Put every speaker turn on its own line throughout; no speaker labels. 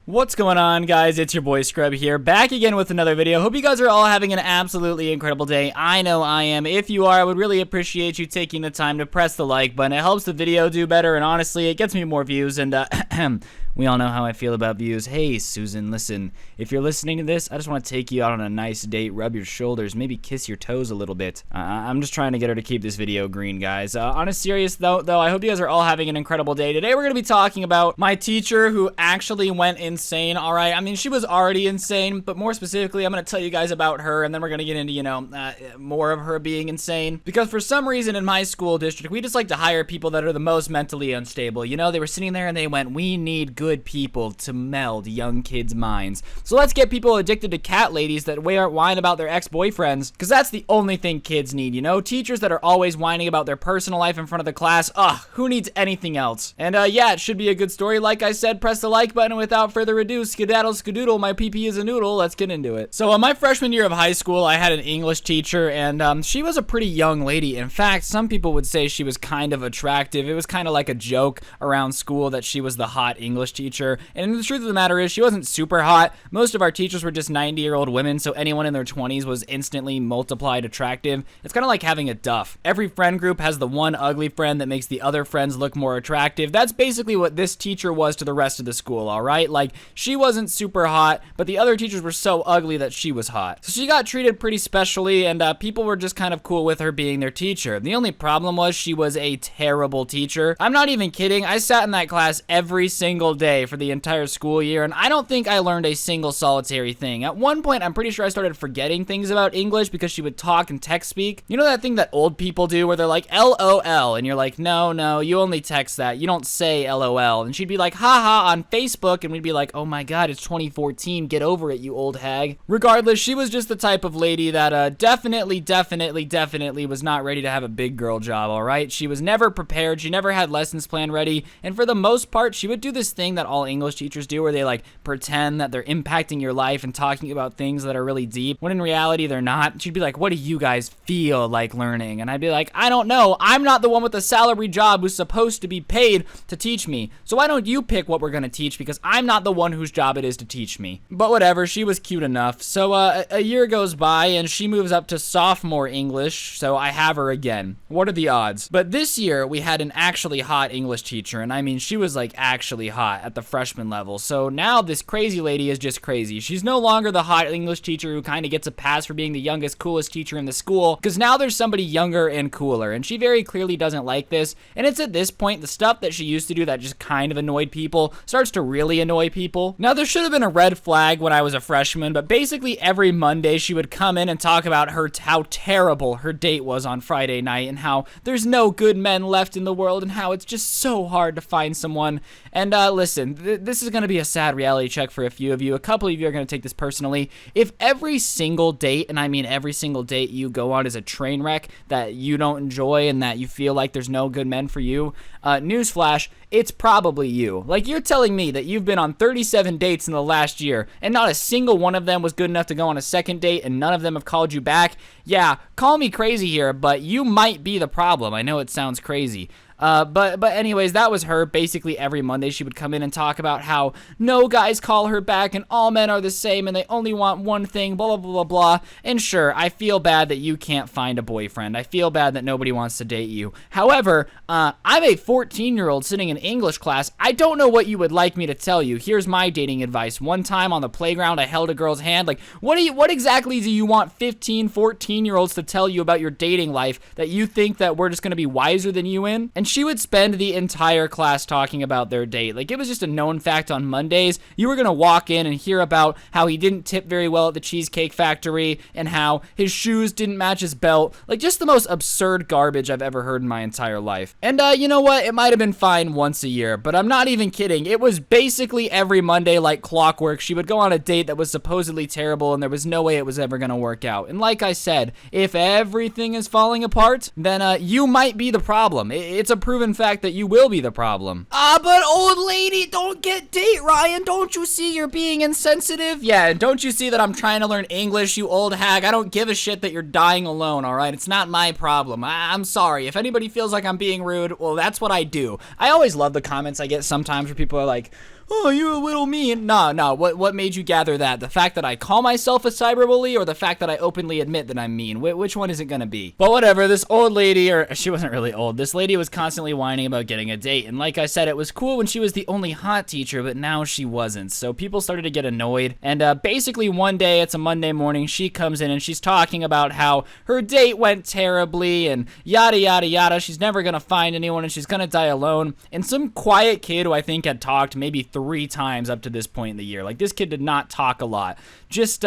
What's going on, guys? It's your boy Scrub here, back again with another video. Hope you guys are all having an absolutely incredible day. I know I am. If you are, I would really appreciate you taking the time to press the like button. It helps the video do better, and honestly, it gets me more views, and we all know how I feel about views. Hey, Susan, listen, if you're listening to this, I just want to take you out on a nice date, rub your shoulders, maybe kiss your toes a little bit. I'm just trying to get her to keep this video green, guys. On a serious note, though, I hope you guys are all having an incredible day. Today, we're going to be talking about my teacher who actually went insane, all right? I mean, she was already insane, but more specifically, I'm going to tell you guys about her, and then we're going to get into, more of her being insane. Because for some reason in my school district, we just like to hire people that are the most mentally unstable. You know, they were sitting there and they went, we need good people to meld young kids' minds. So let's get people addicted to cat ladies that whine about their ex-boyfriends, because that's the only thing kids need, you know? Teachers that are always whining about their personal life in front of the class. Ugh, who needs anything else? And yeah, it should be a good story. Like I said, press the like button. Without further ado, skedaddle skadoodle, my PP is a noodle. Let's get into it. So my freshman year of high school, I had an English teacher, and she was a pretty young lady. In fact, some people would say she was kind of attractive. It was kind of like a joke around school that she was the hot English teacher. And the truth of the matter is, she wasn't super hot. Most of our teachers were just 90-year-old women, so anyone in their 20s was instantly multiplied attractive. It's kind of like having a duff. Every friend group has the one ugly friend that makes the other friends look more attractive. That's basically what this teacher was to the rest of the school, all right? Like, she wasn't super hot, but the other teachers were so ugly that she was hot. So she got treated pretty specially, and people were just kind of cool with her being their teacher. The only problem was she was a terrible teacher. I'm not even kidding. I sat in that class every single day for the entire school year, and I don't think I learned a single solitary thing. At one point, I'm pretty sure I started forgetting things about English because she would talk and text speak. You know that thing that old people do where they're like, LOL, and you're like, no, you only text that. You don't say LOL. And she'd be like, haha, on Facebook, and we'd be like, oh my god, it's 2014, get over it, you old hag. Regardless, she was just the type of lady that definitely was not ready to have a big girl job, alright? She was never prepared, she never had lessons planned ready, and for the most part, she would do this thing that all English teachers do where they like pretend that they're impacting your life and talking about things that are really deep, when in reality they're not. She'd be like, what do you guys feel like learning? And I'd be like, I don't know, I'm not the one with a salary job who's supposed to be paid to teach me, so why don't you pick what we're gonna teach, because I'm not the one whose job it is to teach me. But whatever, she was cute enough. So a year goes by and she moves up to sophomore English, so I have her again. What are the odds? But this year we had an actually hot English teacher, and I mean, she was like actually hot at the freshman level. So now this crazy lady is just crazy. She's no longer the hot English teacher who kind of gets a pass for being the youngest, coolest teacher in the school, because now there's somebody younger and cooler, and she very clearly doesn't like this. And it's at this point, the stuff that she used to do that just kind of annoyed people starts to really annoy people. Now, there should have been a red flag when I was a freshman, but basically every Monday she would come in and talk about how terrible her date was on Friday night, and how there's no good men left in the world, and how it's just so hard to find someone. And listen, this is going to be a sad reality check for a few of you. A couple of you are going to take this personally. If every single date, and I mean every single date you go on, is a train wreck that you don't enjoy and that you feel like there's no good men for you, newsflash, it's probably you. Like, you're telling me that you've been on 37 dates in the last year and not a single one of them was good enough to go on a second date and none of them have called you back? Yeah, call me crazy here, but you might be the problem. I know it sounds crazy. But anyways, that was her. Basically every Monday she would come in and talk about how no guys call her back and all men are the same and they only want one thing, blah, blah, blah, blah, blah. And sure, I feel bad that you can't find a boyfriend. I feel bad that nobody wants to date you. However, I'm a 14-year-old sitting in English class. I don't know what you would like me to tell you. Here's my dating advice. One time on the playground, I held a girl's hand. Like, what exactly do you want 15, 14-year-olds to tell you about your dating life that you think that we're just going to be wiser than you in? And she would spend the entire class talking about their date. Like, it was just a known fact on Mondays. You were going to walk in and hear about how he didn't tip very well at the Cheesecake Factory and how his shoes didn't match his belt. Like, just the most absurd garbage I've ever heard in my entire life. And you know what? It might have been fine once a year, but I'm not even kidding. It was basically every Monday like clockwork. She would go on a date that was supposedly terrible and there was no way it was ever going to work out. And like I said, if everything is falling apart, then you might be the problem. It's a proven fact that you will be the problem. But old lady, don't get date, Ryan. Don't you see you're being insensitive? Yeah, and don't you see that I'm trying to learn English, you old hag? I don't give a shit that you're dying alone, alright? It's not my problem. I'm sorry. If anybody feels like I'm being rude, well, that's what I do. I always love the comments I get sometimes where people are like, oh, you're a little mean. No, what made you gather that? The fact that I call myself a cyberbully, or the fact that I openly admit that I'm mean? Which one is it gonna be? But whatever, this old lady, or she wasn't really old, this lady was constantly whining about getting a date, and like I said, it was cool when she was the only hot teacher, but now she wasn't, so people started to get annoyed, and basically one day, it's a Monday morning, she comes in and she's talking about how her date went terribly, and yada yada yada, she's never gonna find anyone, and she's gonna die alone, and some quiet kid who I think had talked maybe 3 times up to this point in the year, like this kid did not talk a lot, just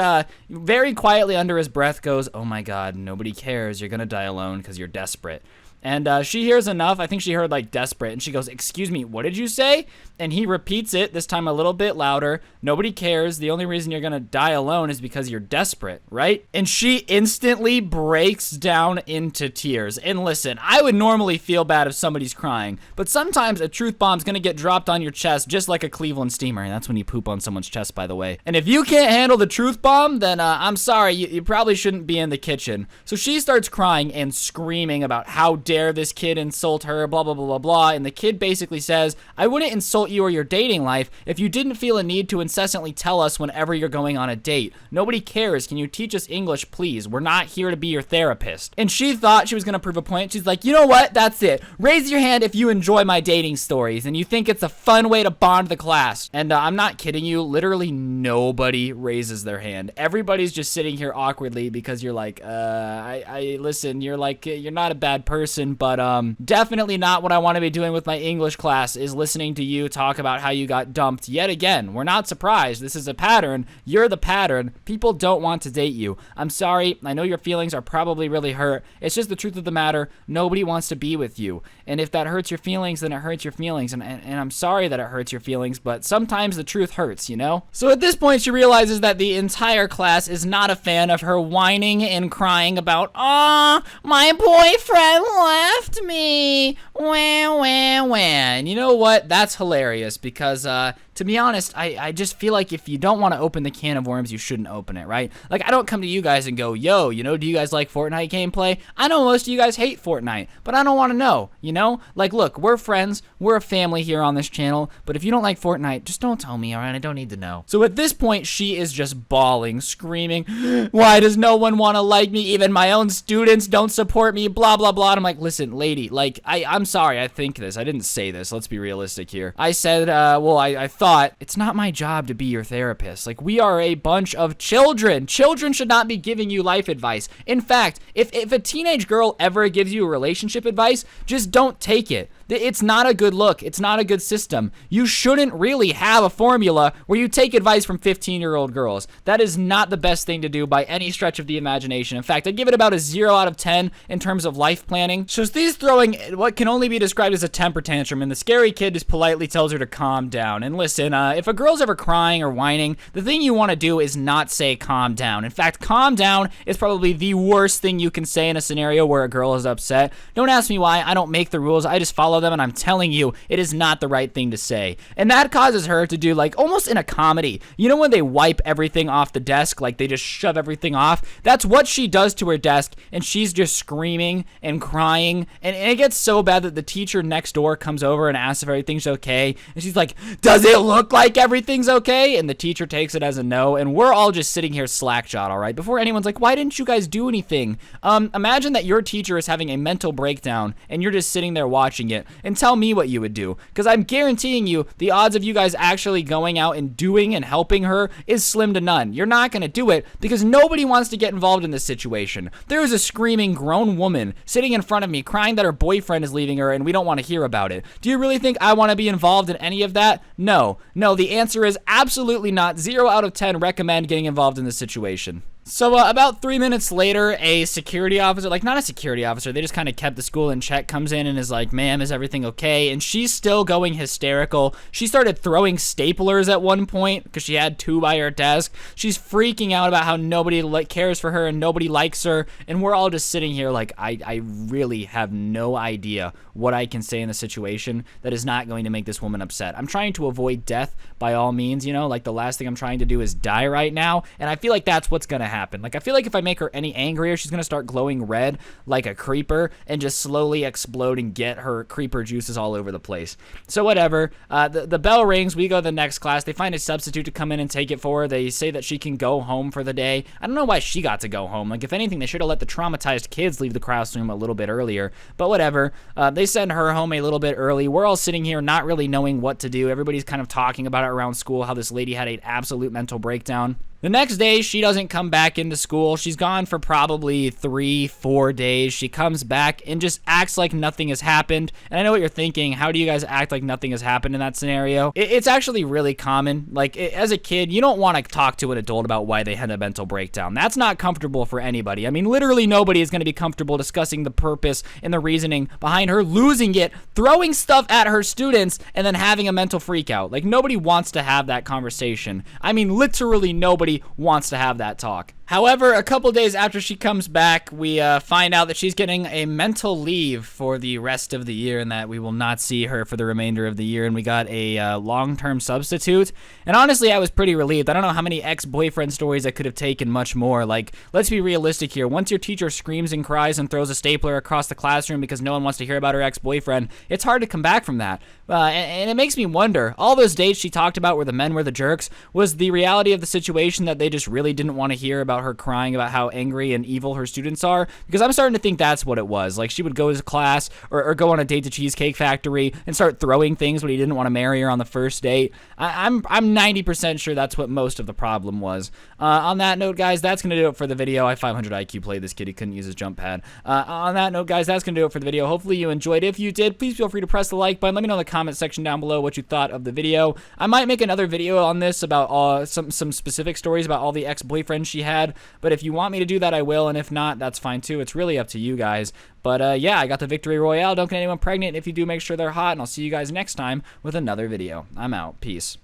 very quietly under his breath goes, oh my god, nobody cares, you're gonna die alone because you're desperate. And she hears enough, I think she heard like desperate, and she goes, excuse me, what did you say? And he repeats it, this time a little bit louder, nobody cares, the only reason you're gonna die alone is because you're desperate, right? And she instantly breaks down into tears. And listen, I would normally feel bad if somebody's crying, but sometimes a truth bomb's gonna get dropped on your chest just like a Cleveland steamer, and that's when you poop on someone's chest, by the way. And if you can't handle the truth bomb, then I'm sorry, you probably shouldn't be in the kitchen. So she starts crying and screaming about how dare this kid insult her, blah, blah, blah, blah, blah. And the kid basically says, I wouldn't insult you or your dating life if you didn't feel a need to incessantly tell us whenever you're going on a date. Nobody cares. Can you teach us English, please? We're not here to be your therapist. And she thought she was going to prove a point. She's like, you know what? That's it. Raise your hand if you enjoy my dating stories and you think it's a fun way to bond the class. And I'm not kidding you. Literally nobody raises their hand. Everybody's just sitting here awkwardly because you're like, listen, you're like, you're not a bad person, but definitely not what I want to be doing with my English class is listening to you talk about how you got dumped yet again. We're not surprised. This is a pattern. You're the pattern. People don't want to date you. I'm sorry. I know your feelings are probably really hurt. It's just the truth of the matter. Nobody wants to be with you. And if that hurts your feelings, then it hurts your feelings. And I'm sorry that it hurts your feelings, but sometimes the truth hurts, you know? So at this point, she realizes that the entire class is not a fan of her whining and crying about, my boyfriend left me, wah. And you know what? That's hilarious because, to be honest, I just feel like if you don't want to open the can of worms, you shouldn't open it, right? Like, I don't come to you guys and go, yo, you know, do you guys like Fortnite gameplay? I know most of you guys hate Fortnite, but I don't want to know, you know? Like, look, we're friends, we're a family here on this channel, but if you don't like Fortnite, just don't tell me, all right? I don't need to know. So at this point, she is just bawling, screaming, why does no one want to like me? Even my own students don't support me, blah, blah, blah. And I'm like, listen, lady, like, I'm sorry, I think this. I didn't say this. Let's be realistic here. I said, I thought, it's not my job to be your therapist. Like, we are a bunch of children. Children should not be giving you life advice. In fact, if a teenage girl ever gives you relationship advice, just don't take it. It's not a good look. It's not a good system. You shouldn't really have a formula where you take advice from 15-year-old girls. That is not the best thing to do by any stretch of the imagination. In fact, I'd give it about a 0 out of 10 in terms of life planning. So she's throwing what can only be described as a temper tantrum, and the scary kid just politely tells her to calm down. And listen, if a girl's ever crying or whining, the thing you want to do is not say calm down. In fact, calm down is probably the worst thing you can say in a scenario where a girl is upset. Don't ask me why. I don't make the rules. I just follow them, and I'm telling you, it is not the right thing to say. And that causes her to do, like, almost in a comedy. You know when they wipe everything off the desk, like they just shove everything off? That's what she does to her desk, and she's just screaming and crying, and it gets so bad that the teacher next door comes over and asks if everything's okay, and she's like, does it look like everything's okay? And the teacher takes it as a no, and we're all just sitting here slack-jawed, all right? Before anyone's like, why didn't you guys do anything? Imagine that your teacher is having a mental breakdown, and you're just sitting there watching it, and tell me what you would do, because I'm guaranteeing you the odds of you guys actually going out and doing and helping her is slim to none. You're not going to do it because nobody wants to get involved in this situation. There is a screaming grown woman sitting in front of me crying that her boyfriend is leaving her and we don't want to hear about it. Do you really think I want to be involved in any of that? No, the answer is absolutely not. 0 out of 10 recommend getting involved in this situation. So about 3 minutes later, a security officer, like not a security officer, they just kind of kept the school in check, comes in and is like, ma'am, is everything okay? And she's still going hysterical. She started throwing staplers at one point because she had 2 by her desk. She's freaking out about how nobody cares for her and nobody likes her. And we're all just sitting here like, I really have no idea what I can say in the situation that is not going to make this woman upset. I'm trying to avoid death by all means, you know, like the last thing I'm trying to do is die right now. And I feel like that's what's going to happen. happen. Like, I feel like if I make her any angrier, she's gonna start glowing red like a creeper and just slowly explode and get her creeper juices all over the place. So whatever. The bell rings. We go to the next class. They find a substitute to come in and take it for her. They say that she can go home for the day. I don't know why she got to go home. Like, if anything, they should have let the traumatized kids leave the classroom a little bit earlier. But whatever. They send her home a little bit early. We're all sitting here not really knowing what to do. Everybody's kind of talking about it around school, how this lady had an absolute mental breakdown. The next day, she doesn't come back into school. She's gone for probably 3-4 days. She comes back and just acts like nothing has happened. And I know what you're thinking. How do you guys act like nothing has happened in that scenario? It's actually really common. Like, as a kid, you don't want to talk to an adult about why they had a mental breakdown. That's not comfortable for anybody. I mean, literally nobody is going to be comfortable discussing the purpose and the reasoning behind her losing it, throwing stuff at her students, and then having a mental freak out. Like, nobody wants to have that conversation. I mean, literally nobody wants to have that talk. However, a couple days after she comes back, we find out that she's getting a mental leave for the rest of the year and that we will not see her for the remainder of the year, and we got a long-term substitute. And honestly, I was pretty relieved. I don't know how many ex-boyfriend stories I could have taken much more. Like, let's be realistic here. Once your teacher screams and cries and throws a stapler across the classroom because no one wants to hear about her ex-boyfriend, it's hard to come back from that. And it makes me wonder, all those dates she talked about where the men were the jerks, was the reality of the situation that they just really didn't want to hear about her crying about how angry and evil her students are? Because I'm starting to think that's what it was. Like, she would go to class or go on a date to Cheesecake Factory and start throwing things when he didn't want to marry her on the first date. I'm 90% sure that's what most of the problem was. On that note, guys, that's going to do it for the video. I 500 IQ played this kid. He couldn't use his jump pad. On that note, guys, that's going to do it for the video. Hopefully you enjoyed. If you did, please feel free to press the like button. Let me know in the comment section down below what you thought of the video. I might make another video on this about some specific stories about all the ex-boyfriends she had, but if you want me to do that, I will, and if not, that's fine too. It's really up to you guys. But yeah, I got the victory royale. Don't get anyone pregnant. If you do, make sure they're hot, and I'll see you guys next time with another video. I'm out. Peace.